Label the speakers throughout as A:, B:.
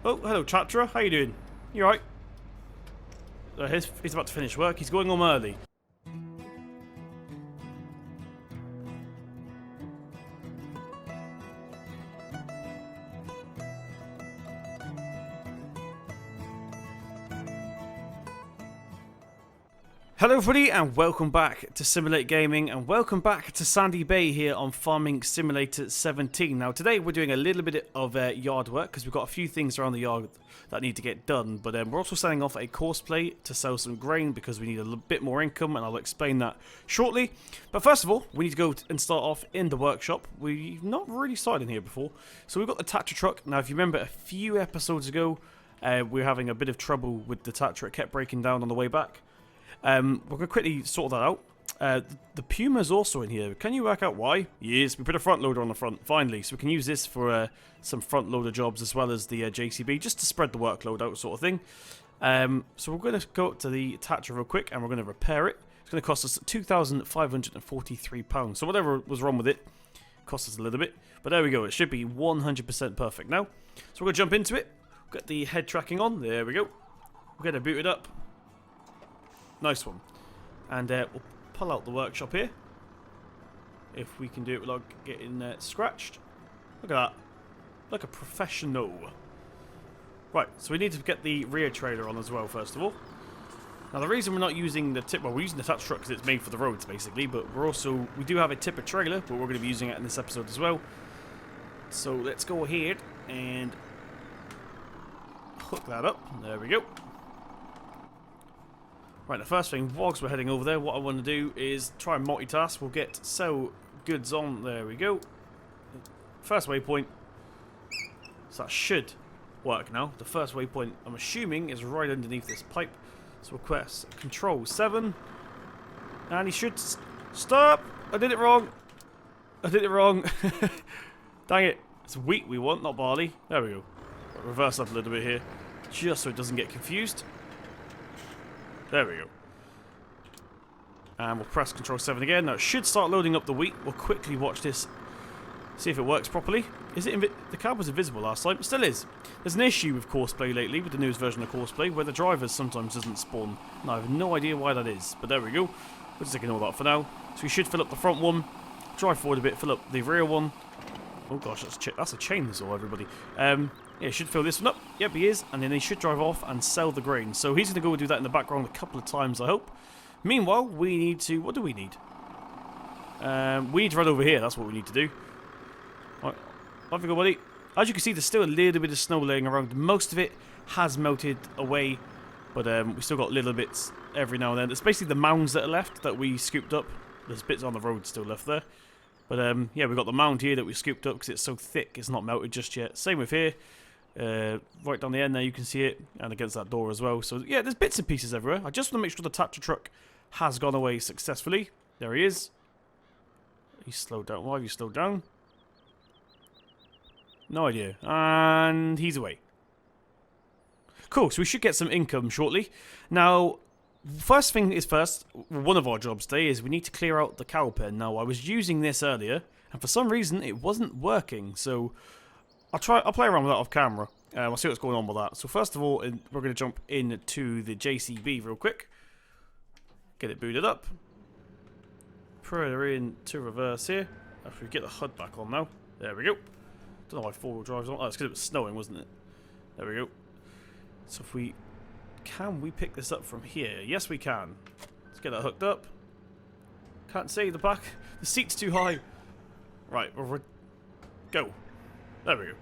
A: Oh, hello, Chatra. How you doing? You alright? He's about to finish work. He's going home early. Hello everybody and welcome back to Simulate Gaming and welcome back to Sandy Bay here on Farming Simulator 17. Now today we're doing a little bit of yard work because we've got a few things around the yard that need to get done, but we're also setting off a courseplay to sell some grain because we need a bit more income, and I'll explain that shortly. But first of all, we need to go and start off in the workshop. We've not really started in here before. So we've got the tractor truck. Now if you remember a few episodes ago, we were having a bit of trouble with the tractor. It kept breaking down on the way back. We're going to quickly sort that out. The Puma's also in here. Can you work out why? Yes, we put a front loader on the front, finally. So we can use this for some front loader jobs as well as the JCB, just to spread the workload out sort of thing. So we're going to go up to the tractor real quick and we're going to repair it. It's going to cost us £2,543. So whatever was wrong with it, cost us a little bit. But there we go. It should be 100% perfect now. So we're going to jump into it. Get the head tracking on. There we go. We're going to boot it up. Nice one. And we'll pull out the workshop here. If we can do it without getting scratched. Look at that. Like a professional. Right, so we need to get the rear trailer on as well, first of all. Now the reason we're not using the tip, well, we're using the tractor truck because it's made for the roads, basically. But we do have a tipper trailer, but we're going to be using it in this episode as well. So let's go ahead and hook that up. There we go. Right, the first thing, whilst we're heading over there, what I want to do is try and multitask. We'll get sell goods on. There we go. First waypoint. So that should work now. The first waypoint, I'm assuming, is right underneath this pipe. So we'll press Control 7. And he should... Stop! I did it wrong! I did it wrong. Dang it. It's wheat we want, not barley. There we go. Reverse up a little bit here, just so it doesn't get confused. There we go. And we'll press Control 7 again. Now it should start loading up the wheat. We'll quickly watch this. See if it works properly. Is it the cab was invisible last time? It still is. There's an issue with Courseplay lately, with the newest version of Courseplay, where the drivers sometimes doesn't spawn. And I have no idea why that is. But there we go. We'll just ignore that for now. So we should fill up the front one. Drive forward a bit. Fill up the rear one. Oh gosh, that's a chainsaw, everybody. Yeah, should fill this one up. Yep, he is. And then he should drive off and sell the grain. So he's going to go do that in the background a couple of times, I hope. Meanwhile, we need to... What do we need? We need to run over here. That's what we need to do. Right. Off you go, buddy. As you can see, there's still a little bit of snow laying around. Most of it has melted away. But we still got little bits every now and then. It's basically the mounds that are left that we scooped up. There's bits on the road still left there. But yeah, we've got the mound here that we scooped up because it's so thick it's not melted just yet. Same with here. Right down the end there you can see it, and against that door as well. So yeah, there's bits and pieces everywhere. I just want to make sure the tractor truck has gone away successfully. There he is. He's slowed down. Why have you slowed down? No idea. And he's away. Cool, so we should get some income shortly. Now, first thing is first, one of our jobs today is we need to clear out the cow pen. Now, I was using this earlier, and for some reason it wasn't working, so I'll play around with that off camera. I'll see what's going on with that. So first of all, we're going to jump into the JCB real quick. Get it booted up. Put her into reverse here. After we get the HUD back on now. There we go. Don't know why four-wheel drive's on. Oh, it's because it was snowing, wasn't it? There we go. So if we... Can we pick this up from here? Yes, we can. Let's get that hooked up. Can't see the back. The seat's too high. Right, we're... Go. There we go.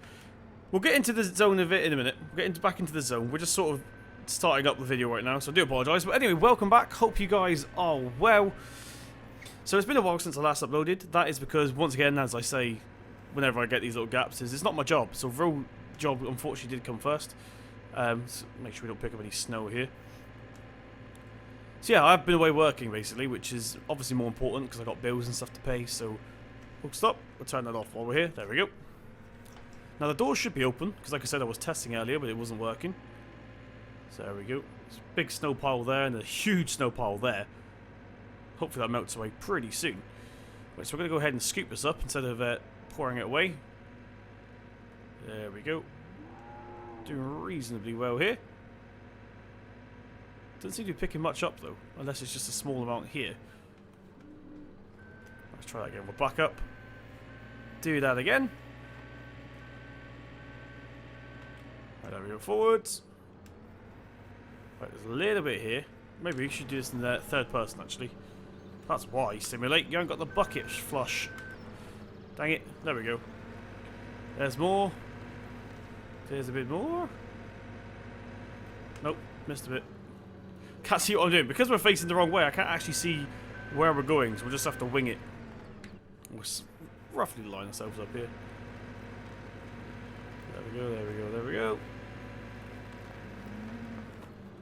A: We'll get into the zone of it in a minute. We'll get back into the zone. We're just sort of starting up the video right now, so I do apologise. But anyway, welcome back. Hope you guys are well. So it's been a while since I last uploaded. That is because, once again, as I say, whenever I get these little gaps, it's not my job. So real job, unfortunately, did come first. So make sure we don't pick up any snow here. So yeah, I've been away working, basically, which is obviously more important because I've got bills and stuff to pay. So we'll stop. We'll turn that off while we're here. There we go. Now the door should be open, because like I said I was testing earlier, but it wasn't working. So there we go. There's a big snow pile there, and a huge snow pile there. Hopefully that melts away pretty soon. Right, so we're going to go ahead and scoop this up instead of pouring it away. There we go. Doing reasonably well here. Doesn't seem to be picking much up though, unless it's just a small amount here. Let's try that again. We'll back up. Do that again. Right, there we go. Forwards. Right, there's a little bit here. Maybe we should do this in the third person actually. That's why. Simulate. You haven't got the bucket flush. Dang it. There we go. There's more. There's a bit more. Nope. Missed a bit. Can't see what I'm doing. Because we're facing the wrong way, I can't actually see where we're going, so we'll just have to wing it. We'll roughly line ourselves up here. There we go, there we go, there we go.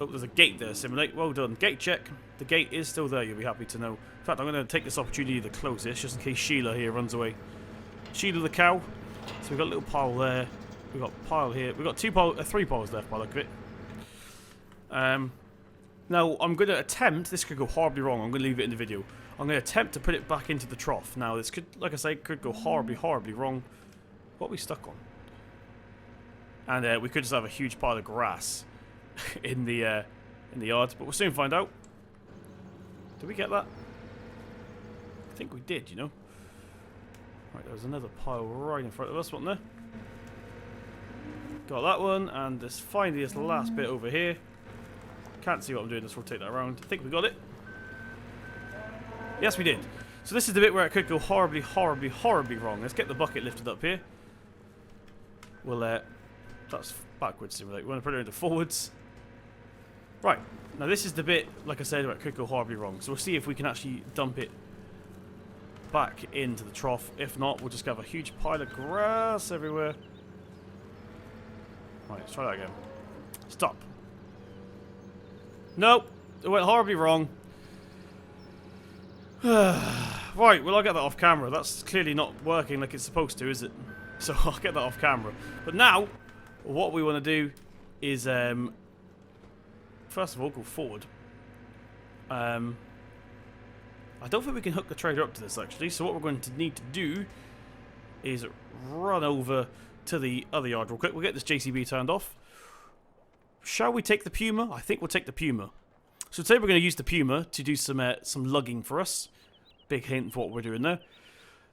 A: Oh, there's a gate there, Simulate. Well done. Gate check. The gate is still there, you'll be happy to know. In fact, I'm going to take this opportunity to close this, just in case Sheila here runs away. Sheila the cow. So we've got a little pile there. We've got a pile here. We've got three piles left by the look of it. Now, I'm going to attempt, this could go horribly wrong, I'm going to leave it in the video. I'm going to attempt to put it back into the trough. Now, this could, like I say, could go horribly, horribly wrong. What are we stuck on? And we could just have a huge pile of grass in the yard, but we'll soon find out. Did we get that? I think we did, you know. Right, there was another pile right in front of us, wasn't there? Got that one, and there's finally this last bit over here. Can't see what I'm doing, let's rotate that around. I think we got it. Yes, we did. So this is the bit where it could go horribly, horribly, horribly wrong. Let's get the bucket lifted up here. We'll, that's backwards, Simulate. We want to put it into forwards. Right, now this is the bit, like I said, where it could go horribly wrong. So we'll see if we can actually dump it back into the trough. If not, we'll just have a huge pile of grass everywhere. Right, let's try that again. Stop. Nope, it went horribly wrong. Right, well I'll get that off camera. That's clearly not working like it's supposed to, is it? So I'll get that off camera. But now, what we want to do is, first of all, go forward. I don't think we can hook the trailer up to this actually, so what we're going to need to do is run over to the other yard real quick. We'll get this JCB turned off. Shall we take the Puma? I think we'll take the Puma. So today we're going to use the Puma to do some lugging for us. Big hint for what we're doing there.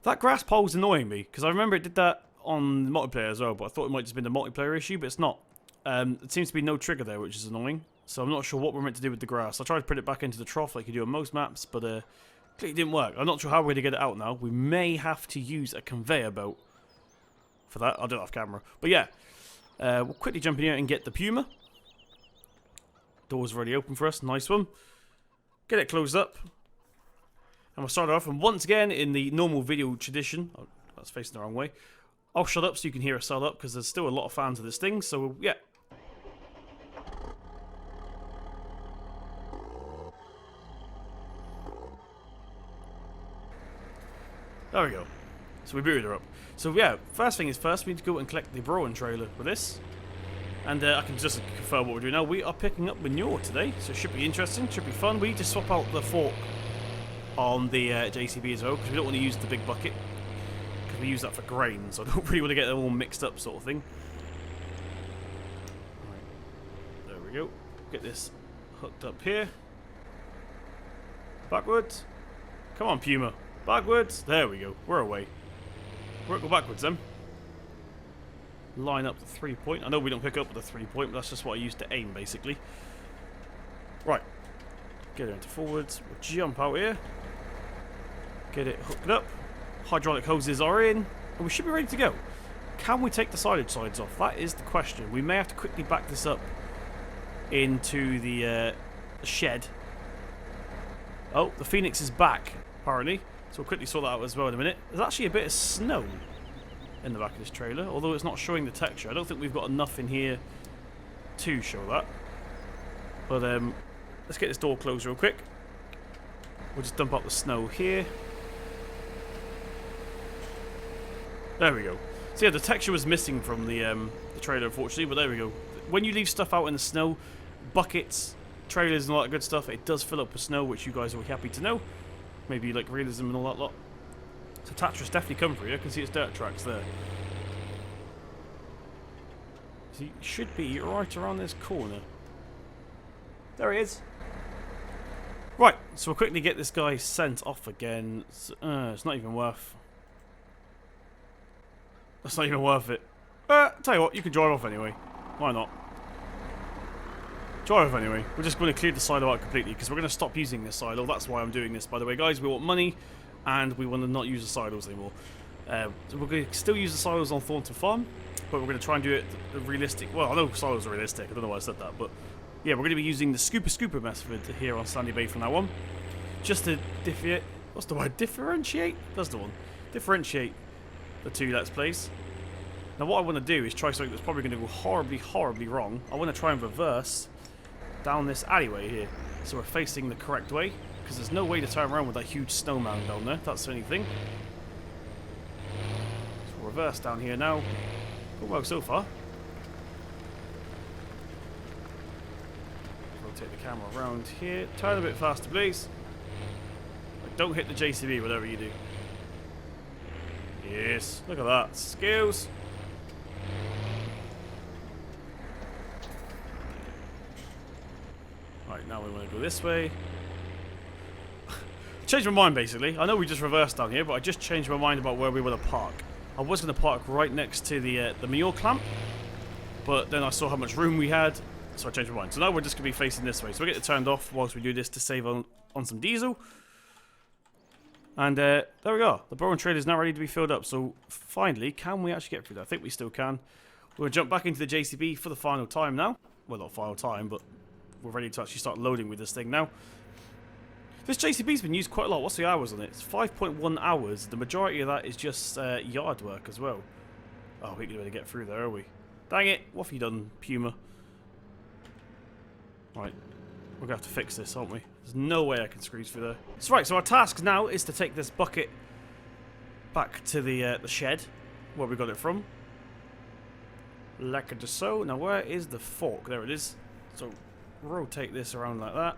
A: That grass pole's annoying me, because I remember it did that on multiplayer as well, but I thought it might just been a multiplayer issue, but it's not. It seems to be no trigger there, which is annoying. So I'm not sure what we're meant to do with the grass. I tried to put it back into the trough like you do on most maps, but it didn't work. I'm not sure how we're going to get it out now. We may have to use a conveyor belt for that. I'll do it off camera. But yeah, we'll quickly jump in here and get the Puma. Door's already open for us. Nice one. Get it closed up. And we'll start off. And once again, in the normal video tradition, oh, that's facing the wrong way. I'll shut up so you can hear us start up, because there's still a lot of fans of this thing. So, yeah. There we go. So we booted her up. So yeah, first thing is first, we need to go and collect the Broen trailer for this. And I can just confirm what we're doing now. We are picking up Manure today, so it should be interesting, should be fun. We need to swap out the fork on the JCB as well, because we don't want to use the big bucket, because we use that for grain, so I don't really want to get them all mixed up sort of thing. Right. There we go. Get this hooked up here. Backwards. Come on, Puma. Backwards. There we go. We're away. We'll go backwards then. Line up the 3-point. I know we don't pick up with the 3-point, but that's just what I used to aim, basically. Right. Get it into forwards. We'll jump out here. Get it hooked up. Hydraulic hoses are in. And we should be ready to go. Can we take the silage sides off? That is the question. We may have to quickly back this up into the shed. Oh, the Phoenix is back, apparently. So we'll quickly sort that out as well in a minute. There's actually a bit of snow in the back of this trailer, although it's not showing the texture. I don't think we've got enough in here to show that. But let's get this door closed real quick. We'll just dump out the snow here. There we go. So yeah, the texture was missing from the trailer, unfortunately, but there we go. When you leave stuff out in the snow, buckets, trailers and all that good stuff, it does fill up with snow, which you guys will be happy to know. Maybe you like realism and all that lot. So Tatra's definitely come for you. I can see its dirt tracks there. He should be right around this corner. There he is. Right, so we'll quickly get this guy sent off again. It's not even worth... That's not even worth it. Tell you what, you can drive off anyway. Why not? Drive off anyway. We're just going to clear the silo out completely because we're going to stop using this silo. That's why I'm doing this, by the way, guys. We want money and we want to not use the silos anymore. So we're going to still use the silos on Thornton Farm, but we're going to try and do it realistic. Well, I know silos are realistic. I don't know why I said that, but yeah, we're going to be using the scooper method here on Sandy Bay from now on. Just to what's the word? Differentiate? That's the one. Differentiate the two Let's Plays. Now what I want to do is try something that's probably going to go horribly, horribly wrong. I want to try and reverse down this alleyway here. So we're facing the correct way, because there's no way to turn around with that huge snowman down there. That's the only thing. So we'll reverse down here now. Good work so far. Rotate the camera around here. Turn a bit faster, please. Like, don't hit the JCB, whatever you do. Yes, look at that. Skills. Right, now we want to go this way. Changed my mind, basically. I know we just reversed down here, but I just changed my mind about where we want to park. I was going to park right next to the Manure clamp, but then I saw how much room we had, so I changed my mind. So now we're just going to be facing this way. So we'll get it turned off whilst we do this to save on some diesel. And there we go. The Bowen trailer is now ready to be filled up. So finally, can we actually get through that? I think we still can. We'll jump back into the JCB for the final time now. Well, not final time, but we're ready to actually start loading with this thing now. This JCB's been used quite a lot. What's the hours on it? It's 5.1 hours. The majority of that is just yard work as well. Oh, we're going to be able to get through there, are we? Dang it. What have you done, Puma? Right. We're going to have to fix this, aren't we? There's no way I can squeeze through there. So right, so our task now is to take this bucket back to the shed where we got it from. Like so. Now where is the fork? There it is. So rotate this around like that.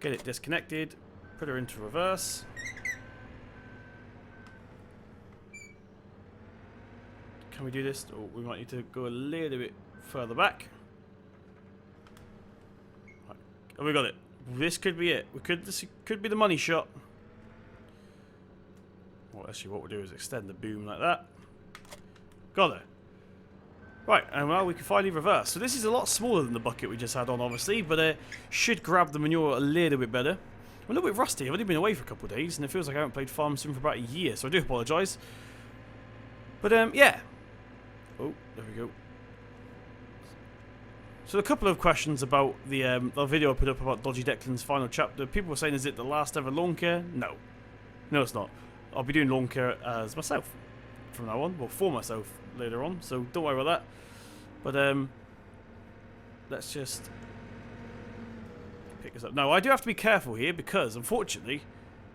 A: Get it disconnected. Put her into reverse. Can we do this? Oh, we might need to go a little bit further back. Oh, we got it. This could be it. This could be the money shot. Well, actually, what we'll do is extend the boom like that. Got it. Right, and now we can finally reverse. So this is a lot smaller than the bucket we just had on, obviously, but should grab the manure a little bit better. I'm a little bit rusty. I've only been away for a couple of days, and it feels like I haven't played Farm Sim for about a year, so I do apologise. But yeah. Oh, there we go. So a couple of questions about the video I put up about Dodgy Declan's final chapter. People were saying, is it the last ever lawn care? No. No, it's not. I'll be doing lawn care as myself from now on. Well, for myself later on, so don't worry about that. But let's just pick this up. Now, I do have to be careful here because, unfortunately,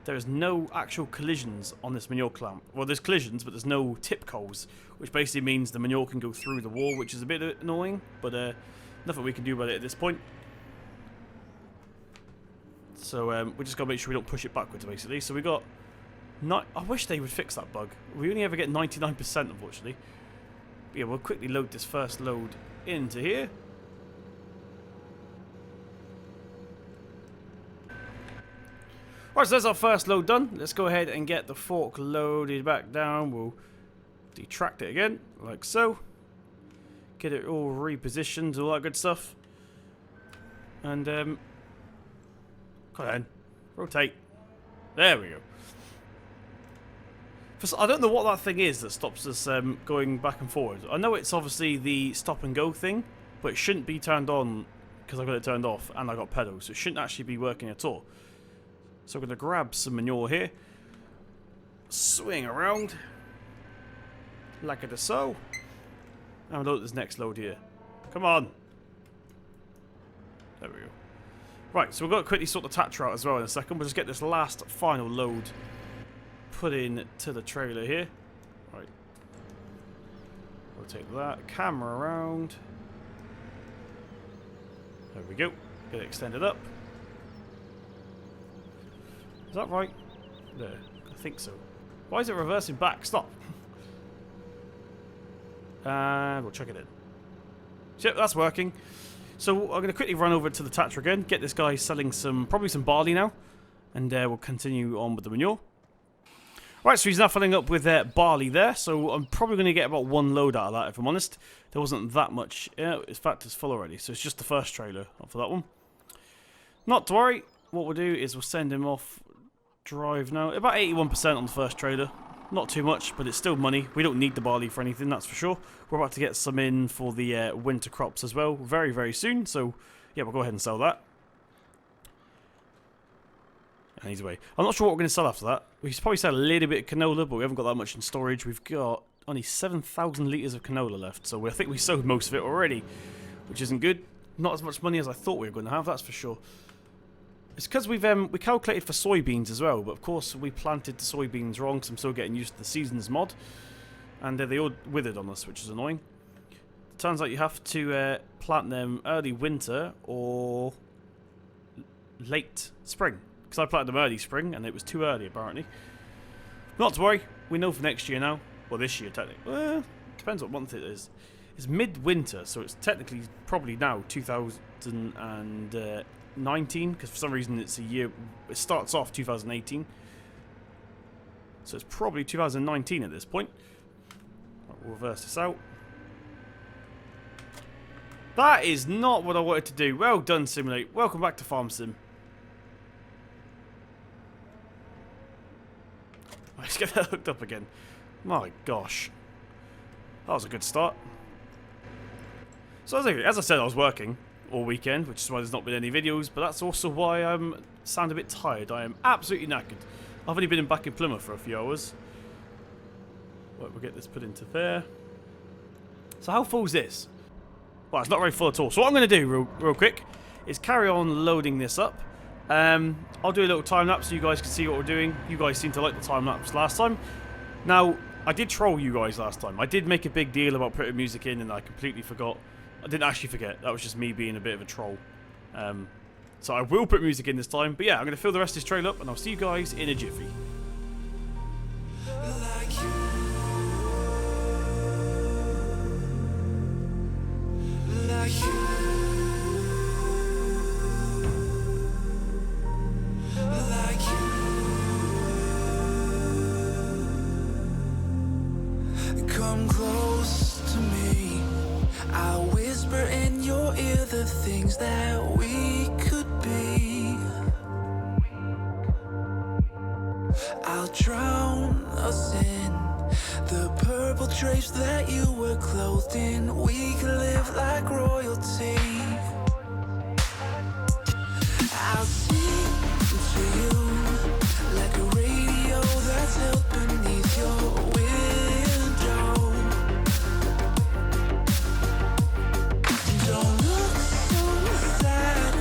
A: there is no actual collisions on this manure clamp. Well, there's collisions, but there's no tip coals, which basically means the manure can go through the wall, which is a bit annoying, but nothing we can do about it at this point. So we just got to make sure we don't push it backwards, basically. So we got... I wish they would fix that bug. We only ever get 99%, unfortunately. But yeah, we'll quickly load this first load into here. Right, so that's our first load done. Let's go ahead and get the fork loaded back down. We'll detract it again, like so. Get it all repositioned, all that good stuff. And, come on, rotate. There we go. I don't know what that thing is that stops us going back and forward. I know it's obviously the stop and go thing, but it shouldn't be turned on because I got it turned off and I got pedals, so it shouldn't actually be working at all. So I'm going to grab some manure here, swing around, like it is so, and load this next load here. Come on. There we go. Right, so we've got to quickly sort the Tatra out as well in a second. We'll just get this last final load put in to the trailer here. Right. Rotate that. Camera around. There we go. Get it extended up. Is that right? There. I think so. Why is it reversing back? Stop. We'll check it in. So, yep, that's working. So I'm going to quickly run over to the tractor again, get this guy selling probably some barley now, and we'll continue on with the manure. Right, so he's now filling up with barley there, so I'm probably going to get about one load out of that, if I'm honest. There wasn't that much. In fact, it's full already, so it's just the first trailer for that one. Not to worry. What we'll do is we'll send him off drive now. About 81% on the first trailer. Not too much, but it's still money. We don't need the barley for anything, that's for sure. We're about to get some in for the winter crops as well very, very soon. So, yeah, we'll go ahead and sell that. And he's away. I'm not sure what we're going to sell after that. We could probably sell a little bit of canola, but we haven't got that much in storage. We've got only 7,000 litres of canola left. So I think we sold most of it already, which isn't good. Not as much money as I thought we were going to have, that's for sure. It's because we calculated for soybeans as well, but of course we planted the soybeans wrong because I'm still getting used to the seasons mod. And they all withered on us, which is annoying. It turns out you have to plant them early winter or late spring. Because I planted them early spring and it was too early apparently. Not to worry, we know for next year now. Well, this year technically. Well, depends what month it is. It's mid-winter, so it's technically probably now 2019, because for some reason it's a year, it starts off 2018. So it's probably 2019 at this point. Right, we'll reverse this out. That is not what I wanted to do. Well done, Simulate. Welcome back to Farm Sim. Let's get that hooked up again. My gosh. That was a good start. So as I said, I was working all weekend, which is why there's not been any videos, but that's also why I sound a bit tired. I am absolutely knackered. I've only been back in Plymouth for a few hours. Right, we'll get this put into there. So how full is this? Well, it's not very full at all. So what I'm going to do real quick is carry on loading this up. I'll do a little time lapse so you guys can see what we're doing. You guys seem to like the time lapse last time. Now, I did troll you guys last time. I did make a big deal about putting music in and I completely forgot. I didn't actually forget. That was just me being a bit of a troll. So I will put music in this time. But yeah, I'm going to fill the rest of this trail up and I'll see you guys in a jiffy.
B: Come close to me. I'll whisper in your ear the things that we could be. I'll drown us in the purple drapes that you were clothed in. We could live like royalty. I'll sing to you like a radio that's held beneath your window. Don't look so sad.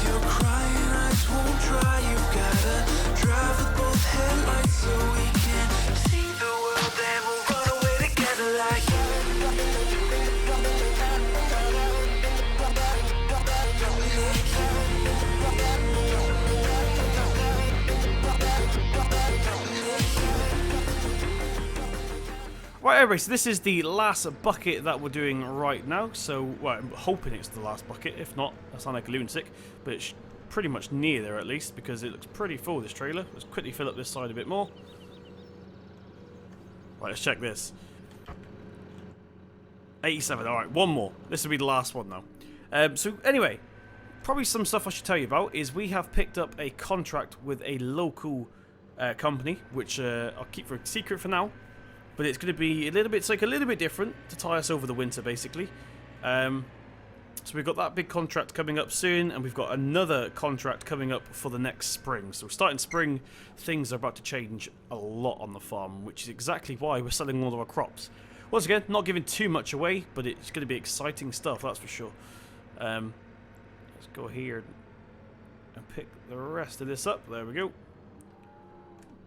B: Your crying eyes won't dry. You've gotta drive with both headlights so we can see the world. Then we'll run away together like
A: Right, everybody, so this is the last bucket that we're doing right now. So, well, I'm hoping it's the last bucket. If not, I sound like a lunatic. But it's pretty much near there, at least, because it looks pretty full, this trailer. Let's quickly fill up this side a bit more. Right, let's check this. 87, alright, one more. This will be the last one now. So, anyway, probably some stuff I should tell you about is we have picked up a contract with a local company, which I'll keep for a secret for now. But it's going to be a little bit different to tie us over the winter, basically. So we've got that big contract coming up soon, and we've got another contract coming up for the next spring. So starting spring, things are about to change a lot on the farm, which is exactly why we're selling all of our crops. Once again, not giving too much away, but it's going to be exciting stuff, that's for sure. Let's go here and pick the rest of this up. There we go.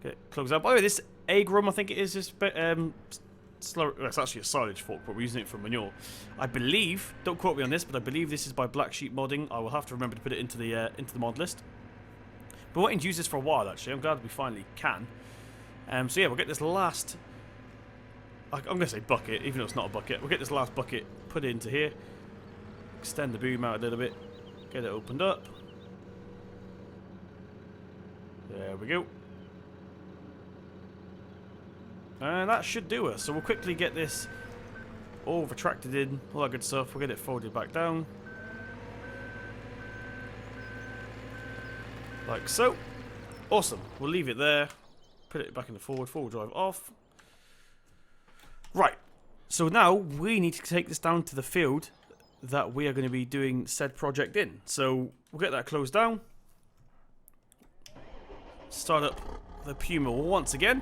A: Okay, close out. By the way, this egg room, I think it is, it's actually a silage fork, but we're using it for manure. I believe, don't quote me on this, but I believe this is by Black Sheep Modding. I will have to remember to put it into the mod list. But wanting to use this for a while, actually. I'm glad we finally can. So yeah, we'll get this last I'm going to say bucket, even though it's not a bucket. We'll get this last bucket put into here. Extend the boom out a little bit. Get it opened up. There we go. And that should do us. So we'll quickly get this all retracted in, all that good stuff. We'll get it folded back down. Like so. Awesome. We'll leave it there. Put it back in the forward drive off. Right. So now we need to take this down to the field that we are going to be doing said project in. So we'll get that closed down. Start up the Puma once again.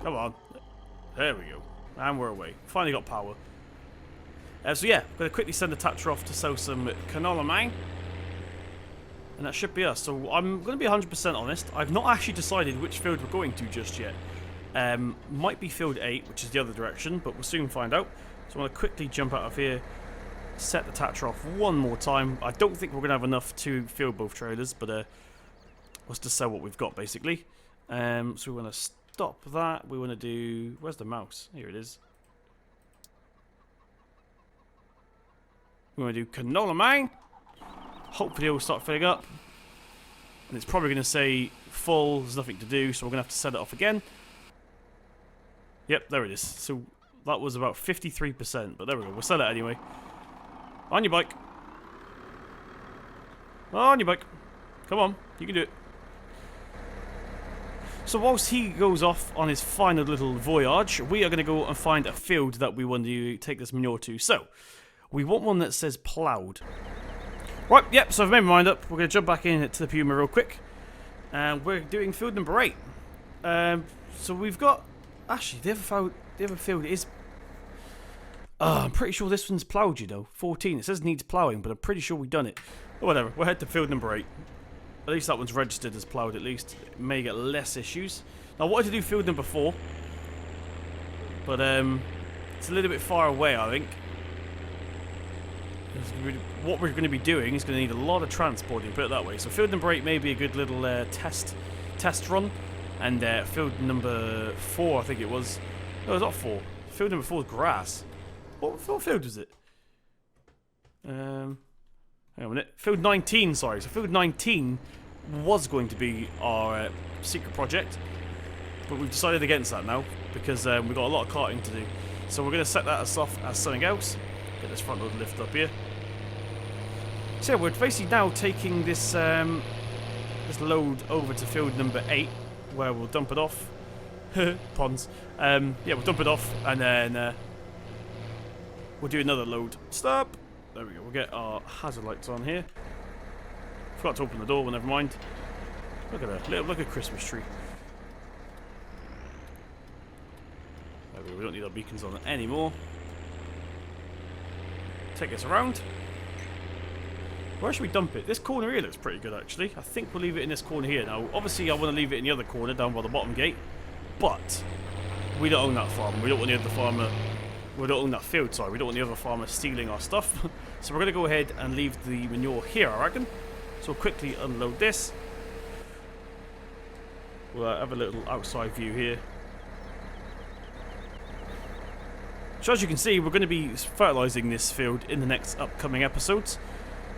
A: Come on. There we go. And we're away. Finally got power. So yeah, I'm going to quickly send the Thatcher off to sow some canola mine. And that should be us. So I'm going to be 100% honest. I've not actually decided which field we're going to just yet. Might be field 8, which is the other direction, but we'll soon find out. So I'm going to quickly jump out of here. Set the Thatcher off one more time. I don't think we're going to have enough to fill both trailers, but let's just sell what we've got, basically. So we want to stop that. We want to do... Where's the mouse? Here it is. We want to do canola mine. Hopefully it will start filling up. And it's probably going to say full, there's nothing to do, so we're going to have to set it off again. Yep, there it is. So that was about 53%, but there we go. We'll sell it anyway. On your bike. On your bike. Come on, you can do it. So whilst he goes off on his final little voyage, we are going to go and find a field that we want to take this manure to. So, we want one that says ploughed. Right, yep, so I've made my mind up. We're going to jump back in to the Puma real quick. And we're doing field number 8. So we've got... Actually, the other field is... I'm pretty sure this one's ploughed, you know. 14. It says needs ploughing, but I'm pretty sure we've done it. But whatever, we'll head to field number 8. At least that one's registered as ploughed, at least. It may get less issues. Now, I wanted to do field number 4. But, it's a little bit far away, I think. What we're going to be doing is going to need a lot of transporting, put it that way. So field number 8 may be a good little test run. And field number 4, I think it was. No, it's not 4. Field number 4 is grass. What field was it? Hang on a minute. Field 19, sorry. So field 19 was going to be our secret project. But we've decided against that now. Because we've got a lot of carting to do. So we're going to set that off as something else. Get this front load lift up here. So yeah, we're basically now taking this this load over to field number 8, where we'll dump it off. Ponds. Yeah, we'll dump it off, and then we'll do another load. Stop! There we go. We'll get our hazard lights on here. Forgot to open the door, but never mind. Look at that. Look at a Christmas tree. There we go. We don't need our beacons on anymore. Take this around. Where should we dump it? This corner here looks pretty good, actually. I think we'll leave it in this corner here. Now, obviously, I want to leave it in the other corner, down by the bottom gate. But we don't own that farm. We don't want the other farmer... We don't own that field, sorry. We don't want the other farmer stealing our stuff. So we're going to go ahead and leave the manure here, I reckon. So we'll quickly unload this. We'll have a little outside view here. So as you can see, we're going to be fertilising this field in the next upcoming episodes.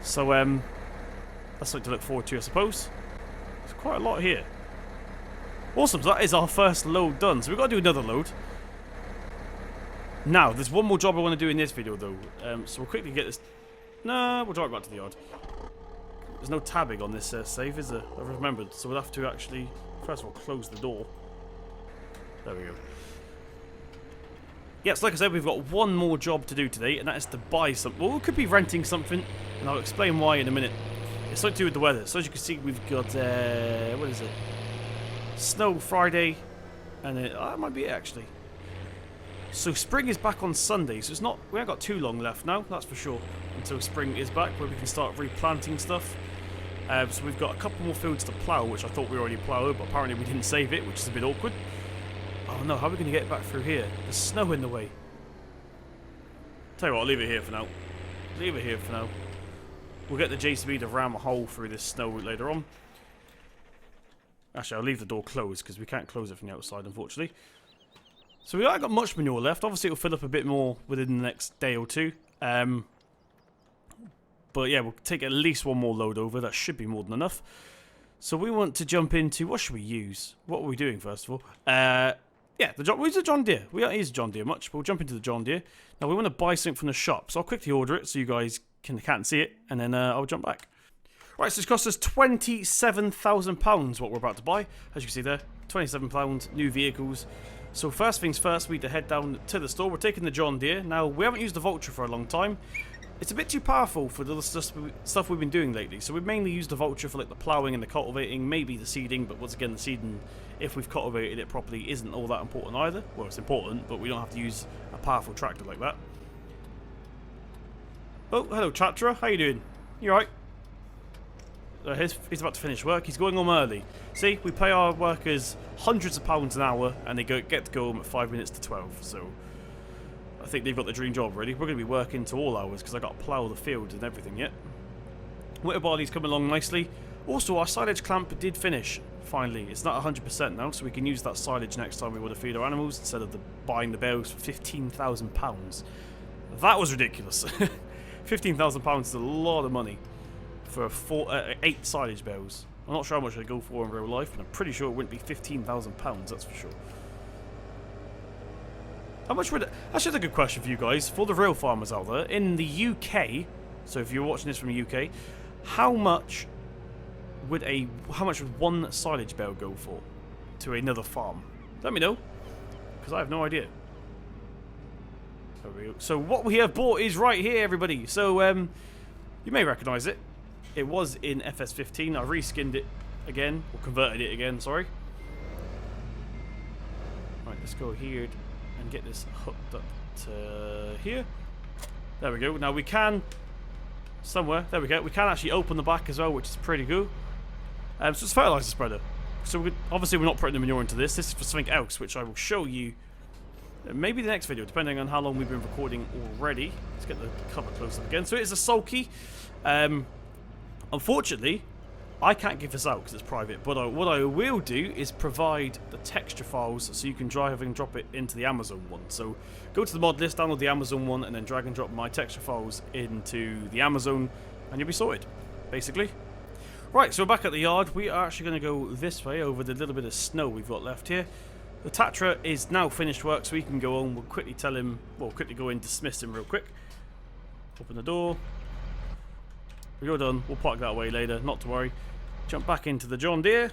A: So, that's something to look forward to, I suppose. There's quite a lot here. Awesome, so that is our first load done. So we've got to do another load. Now, there's one more job I want to do in this video, though. So we'll quickly get this... No, we'll drive back to the yard. There's no tabbing on this save, is there? I've remembered. So we'll have to actually, first of all, close the door. There we go. Yes, like I said, we've got one more job to do today, and that is to buy something. Well, we could be renting something, and I'll explain why in a minute. It's something to do with the weather. So as you can see, we've got, what is it? Snow Friday, and then, that might be it, actually. So spring is back on Sunday, so it's not, we haven't got too long left now, that's for sure, until spring is back, where we can start replanting stuff. So we've got a couple more fields to plough, which I thought we already ploughed, but apparently we didn't save it, which is a bit awkward. Oh no, how are we going to get back through here? There's snow in the way. Tell you what, I'll leave it here for now. Leave it here for now. We'll get the JCB to ram a hole through this snow later on. Actually, I'll leave the door closed because we can't close it from the outside, unfortunately. So we haven't got much manure left. Obviously, it'll fill up a bit more within the next day or two. But yeah, we'll take at least one more load over. That should be more than enough. So we want to jump into, what should we use? What are we doing first of all? Yeah, we use the John Deere. We don't use John Deere much, but we'll jump into the John Deere. Now we want to buy something from the shop, so I'll quickly order it so you guys can't see it, and then I'll jump back. Right, so it's cost us £27,000 what we're about to buy. As you can see there, £27, new vehicles. So first things first, we need to head down to the store. We're taking the John Deere. Now, we haven't used the Vulture for a long time. It's a bit too powerful for the stuff we've been doing lately. So we've mainly used the Vulture for like the ploughing and the cultivating, maybe the seeding. But once again, the seeding, if we've cultivated it properly, isn't all that important either. Well, it's important, but we don't have to use a powerful tractor like that. Oh, hello, Chatra. How you doing? You alright? He's about to finish work. He's going home early. See, we pay our workers hundreds of pounds an hour, and they get to go home at 5 minutes to 12. So I think they've got the dream job, really. We're going to be working to all hours because I got to plough the fields and everything yet. Winter barley's coming along nicely. Also, our silage clamp did finish. Finally, it's not 100% now, so we can use that silage next time we want to feed our animals instead of buying the bales for £15,000. That was ridiculous. £15,000 is a lot of money for 8 silage bales. I'm not sure how much they go for in real life, but I'm pretty sure it wouldn't be £15,000, that's for sure. How much would it... That's just a good question for you guys, for the real farmers out there. In the UK, so if you're watching this from the UK, how much would one silage bale go for to another farm? Let me know, because I have no idea. There we go. So what we have bought is right here, everybody. So you may recognise it. It was in FS15. I reskinned it again, or converted it again, sorry. Right, let's go here and get this hooked up to here. There we go. Now we can, somewhere, there we go. We can actually open the back as well, which is pretty cool. So it's a fertilizer spreader. So obviously we're not putting the manure into this. This is for something else, which I will show you maybe the next video, depending on how long we've been recording already. Let's get the cover close up again. So it is a sulky. Unfortunately, I can't give this out because it's private, but what I will do is provide the texture files so you can drag and drop it into the Amazon one. So go to the mod list, download the Amazon one, and then drag and drop my texture files into the Amazon, and you'll be sorted, basically. Right, so we're back at the yard. We are actually going to go this way over the little bit of snow we've got left here. The Tatra is now finished work, so we can go on. We'll quickly tell him, well, quickly go in, dismiss him real quick. Open the door. You're done. We'll park that away later, not to worry. Jump back into the John Deere.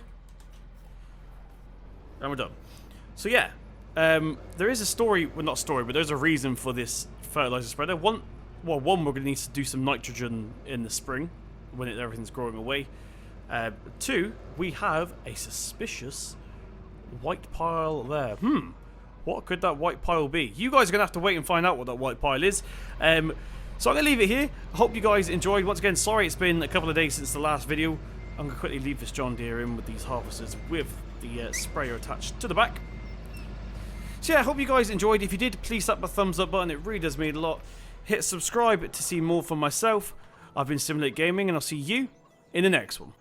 A: And we're done. So yeah, there is a story, well not story, but there's a reason for this fertilizer spreader. One, we're going to need to do some nitrogen in the spring when everything's growing away. 2, we have a suspicious white pile there. What could that white pile be? You guys are going to have to wait and find out what that white pile is. So I'm going to leave it here. I hope you guys enjoyed. Once again, sorry it's been a couple of days since the last video. I'm going to quickly leave this John Deere in with these harvesters with the sprayer attached to the back. So yeah, I hope you guys enjoyed. If you did, please slap the thumbs up button. It really does mean a lot. Hit subscribe to see more from myself. I've been Simulate Gaming, and I'll see you in the next one.